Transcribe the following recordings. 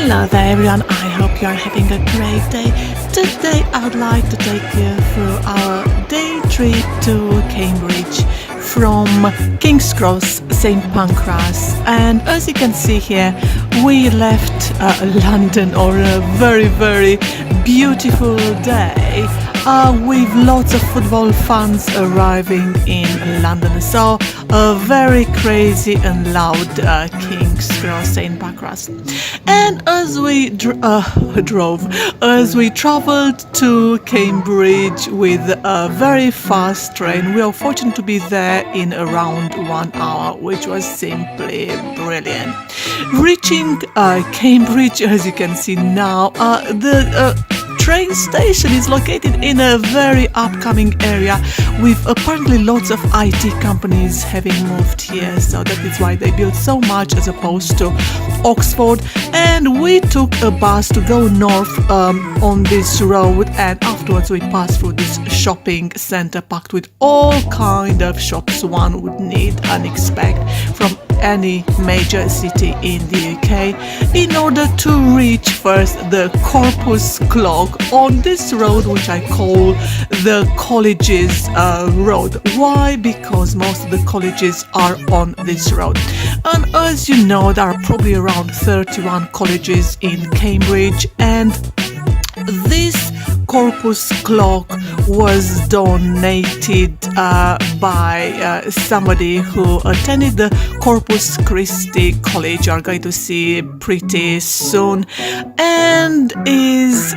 Hello there everyone, I hope you are having a great day. Today I would like to take you through our day trip to Cambridge from King's Cross, St Pancras, and as you can see here we left London on a very beautiful day with lots of football fans arriving in London. So a very crazy and loud King's Cross, St Pancras. And as we travelled to Cambridge with a very fast train, we were fortunate to be there in around 1 hour, which was simply brilliant. Reaching Cambridge, as you can see now, the train station is located in a very upcoming area with apparently lots of IT companies having moved here, so that is why they built so much as opposed to Oxford. And we took a bus to go north on this road, and afterwards we passed through this shopping centre packed with all kind of shops one would need and expect from any major city in the UK, in order to reach first the Corpus Clock on this road, which I call the Colleges Road. Why? Because most of the colleges are on this road, and as you know there are probably around 31 colleges in Cambridge, and this Corpus Clock was donated by somebody who attended the Corpus Christi College. You are going to see pretty soon, and is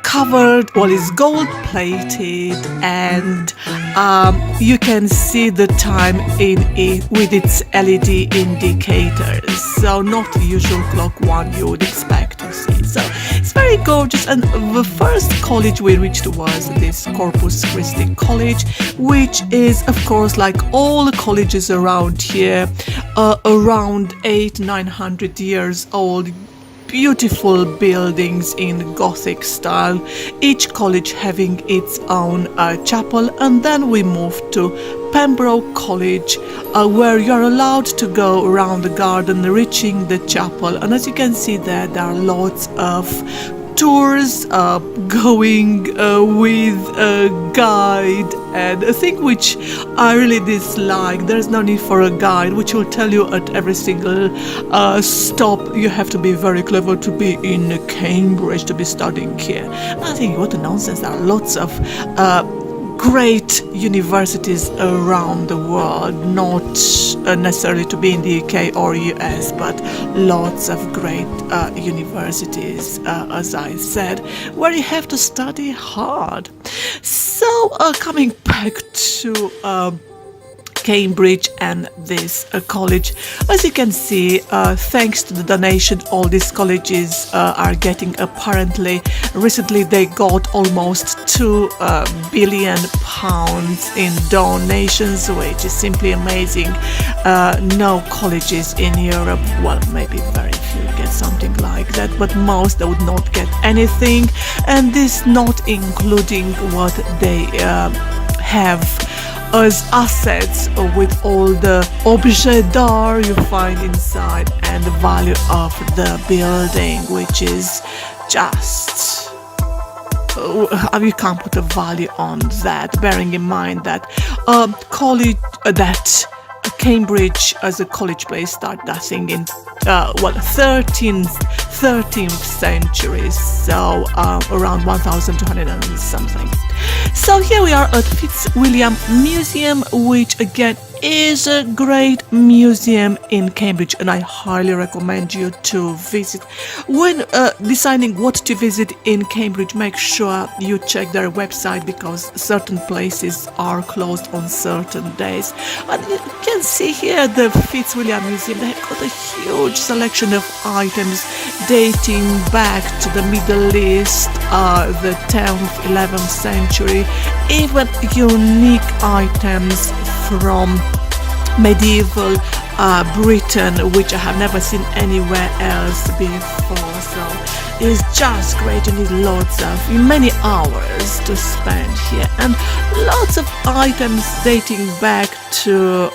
covered, well, is gold plated, and you can see the time in it with its LED indicators, so not the usual clock one you would expect to see. So it's very gorgeous, and the first college we reached was this Corpus Christi College, which is of course like all the colleges around here, around 800-900 years old. Beautiful buildings in Gothic style, each college having its own chapel. And then we moved to Pembroke College, where you're allowed to go around the garden reaching the chapel, and as you can see there are lots of tours going with a guide. And a thing which I really dislike, there's no need for a guide which will tell you at every single stop you have to be very clever to be in Cambridge, to be studying here. I think what a nonsense. There are lots of great universities around the world, not necessarily to be in the UK or US, but lots of great universities, as I said, where you have to study hard. So coming back to Cambridge and this college, as you can see, thanks to the donation all these colleges are getting, apparently recently they got almost £2 billion in donations, which is simply amazing. No colleges in Europe, well, maybe very few get something like that, but most they would not get anything, and this not including what they have as assets with all the objets d'art you find inside, and the value of the building, which is just you can't put a value on that, bearing in mind that college that Cambridge as a college place started, I think, in 13th century, so around 1200 and something. So here we are at Fitzwilliam Museum, which again is a great museum in Cambridge, and I highly recommend you to visit. When deciding what to visit in Cambridge, make sure you check their website, because certain places are closed on certain days. And you can see here the Fitzwilliam Museum, they've got a huge selection of items dating back to the Middle East, the 10th, 11th century, even unique items from medieval Britain, which I have never seen anywhere else before. So it's just great. You need lots of many hours to spend here, and lots of items dating back to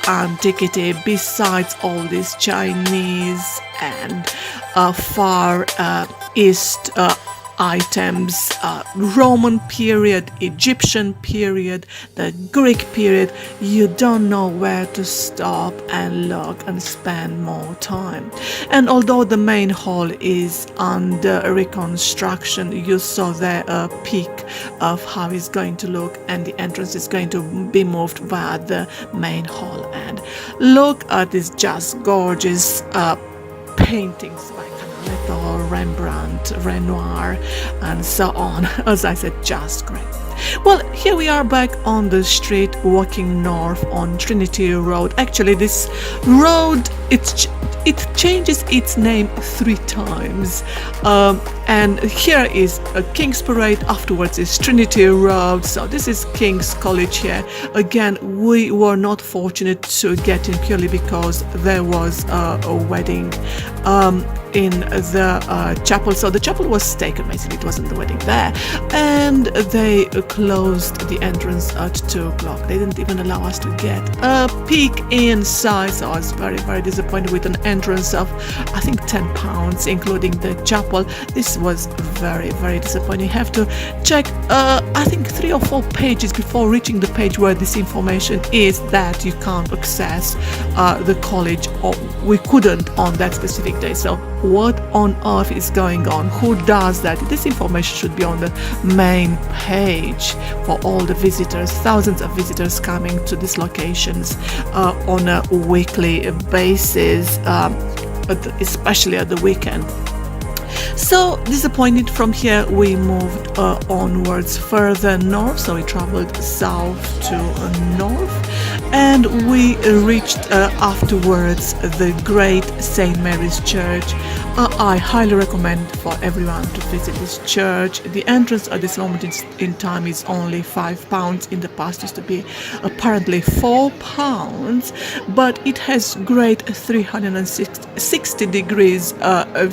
antiquity, besides all these Chinese and far east items, Roman period, Egyptian period, the Greek period, you don't know where to stop and look and spend more time. And although the main hall is under reconstruction, you saw there a peek of how it's going to look, and the entrance is going to be moved via the main hall. And look at these just gorgeous paintings by Little Rembrandt, Renoir, and so on. As I said, just great. Well, here we are back on the street, walking north on Trinity Road. Actually, this road, it changes its name 3 times. And here is a King's Parade, afterwards is Trinity Road. So this is King's College here. Again, we were not fortunate to get in purely because there was a wedding in the chapel. So the chapel was taken, basically it wasn't the wedding there. And they closed the entrance at 2 o'clock. They didn't even allow us to get a peek inside. So I was very, very disappointed with an entrance of, I think, £10, including the chapel. This was very, very disappointing. You have to check, I think, 3 or 4 pages before reaching the page where this information is that you can't access the college, or we couldn't on that specific day. So what on earth is going on? Who does that? This information should be on the main page for all the visitors, thousands of visitors coming to these locations on a weekly basis, especially at the weekend. So disappointed. From here we moved onwards further north, so we traveled south to north, and we reached afterwards the great St. Mary's Church. I highly recommend for everyone to visit this church. The entrance at this moment in time is only £5. In the past used to be apparently £4, but it has great 360 degrees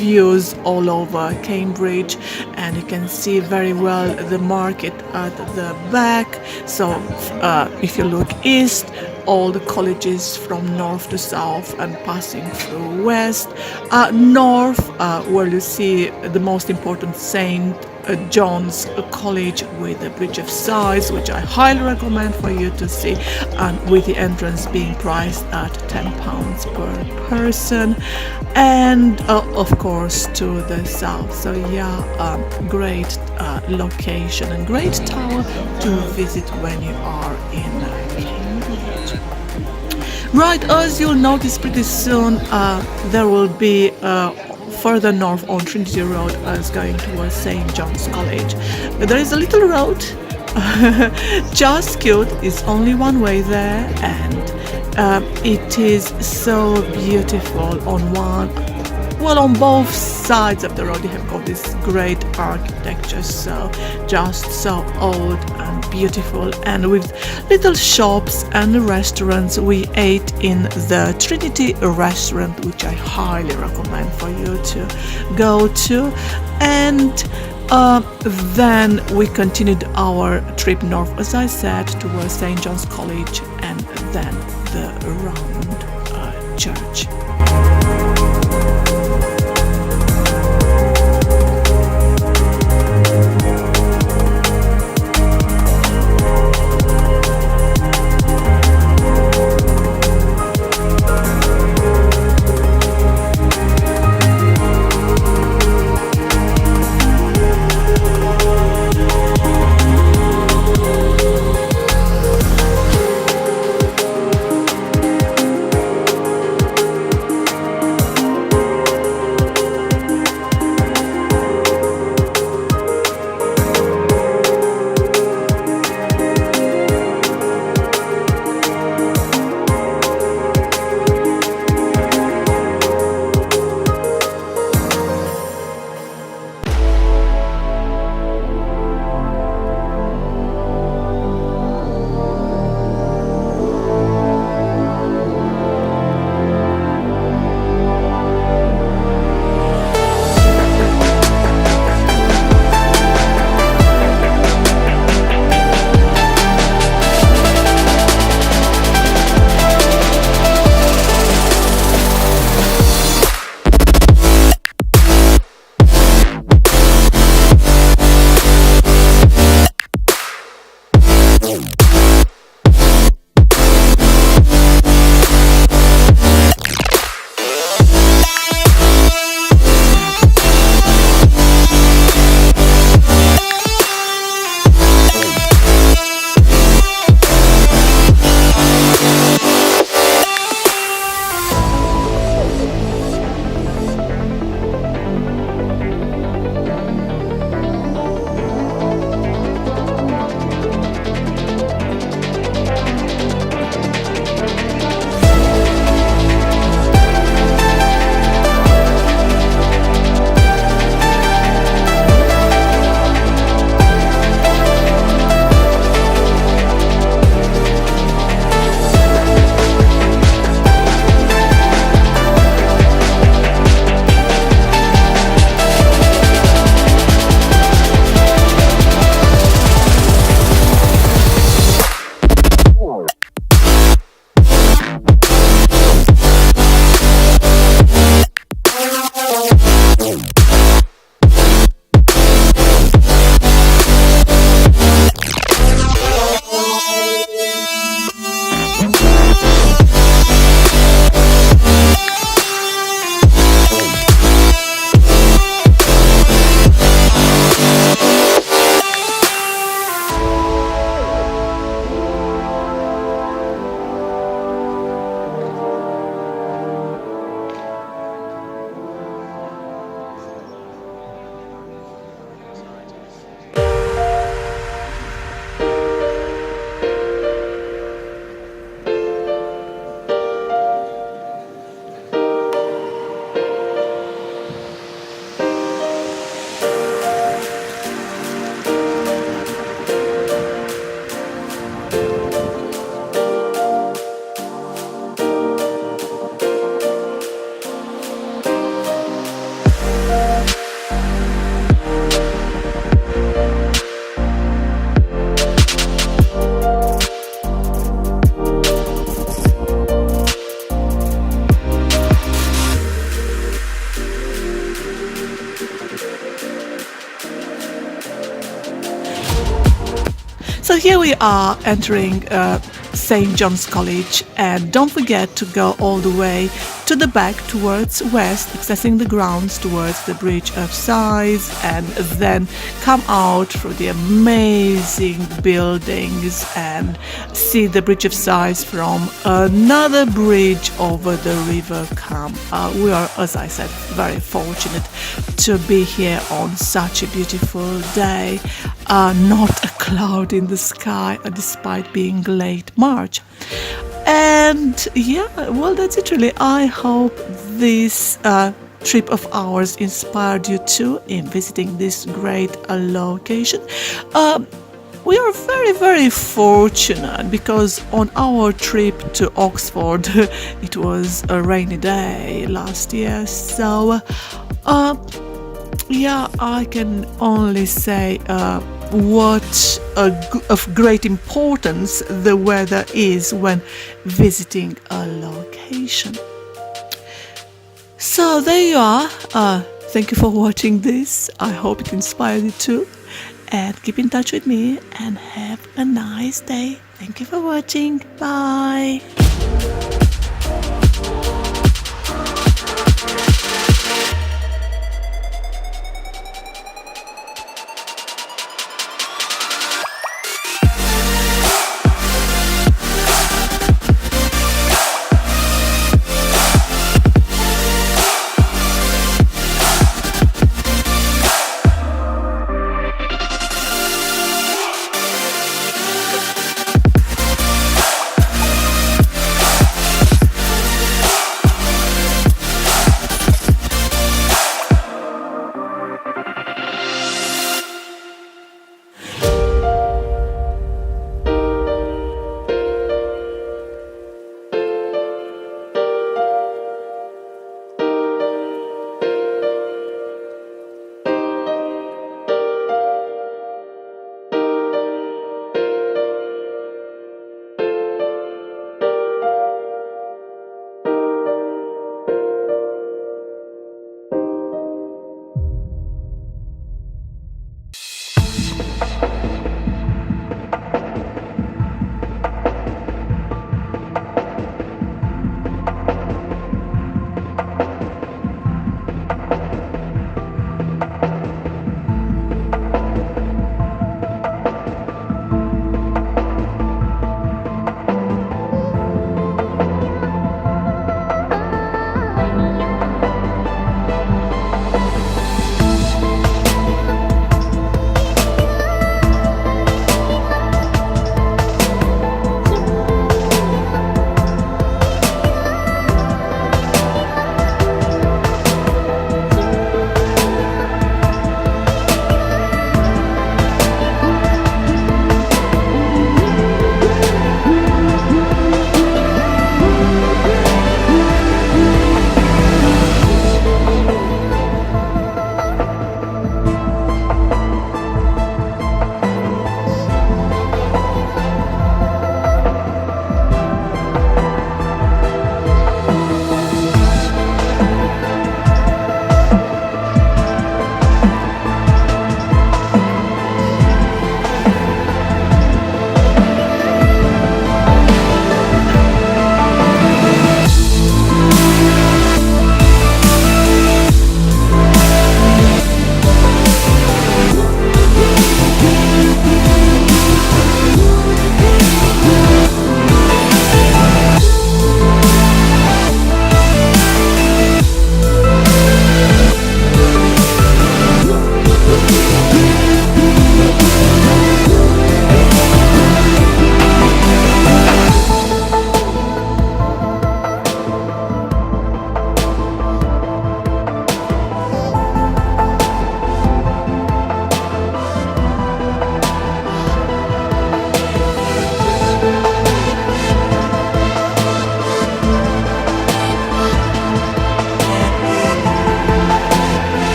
views all over Cambridge, and you can see very well the market at the back. So if you look east, all the colleges from north to south and passing through west. North, where you see the most important St. John's College with a bridge of size, which I highly recommend for you to see, and with the entrance being priced at £10 per person. And of course to the south. So yeah, great location and great tower to visit when you are in Cambridge. Right, as you'll notice pretty soon, there will be further north on Trinity Road as going towards St. John's College. But there is a little road, just cute, it's only one way there, and it is so beautiful on both sides of the road. You have got this great architecture, so just so old and beautiful, and with little shops and restaurants. We ate in the Trinity restaurant, which I highly recommend for you to go to, and then we continued our trip north, as I said, towards St. John's College and then the round church. here we are entering St. John's College, and don't forget to go all the way to the back towards west, accessing the grounds towards the Bridge of Sighs, and then come out through the amazing buildings and see the Bridge of Sighs from another bridge over the River Cam. We are, as I said, very fortunate to be here on such a beautiful day. Not a cloud in the sky, despite being late March. And yeah, well, that's it really. I hope this trip of ours inspired you too in visiting this great location. We are very, very fortunate because on our trip to Oxford, it was a rainy day last year. So, yeah, I can only say what of great importance the weather is when visiting a location. So there you are. Thank you for watching this. I hope it inspired you too. And keep in touch with me and have a nice day. Thank you for watching. Bye.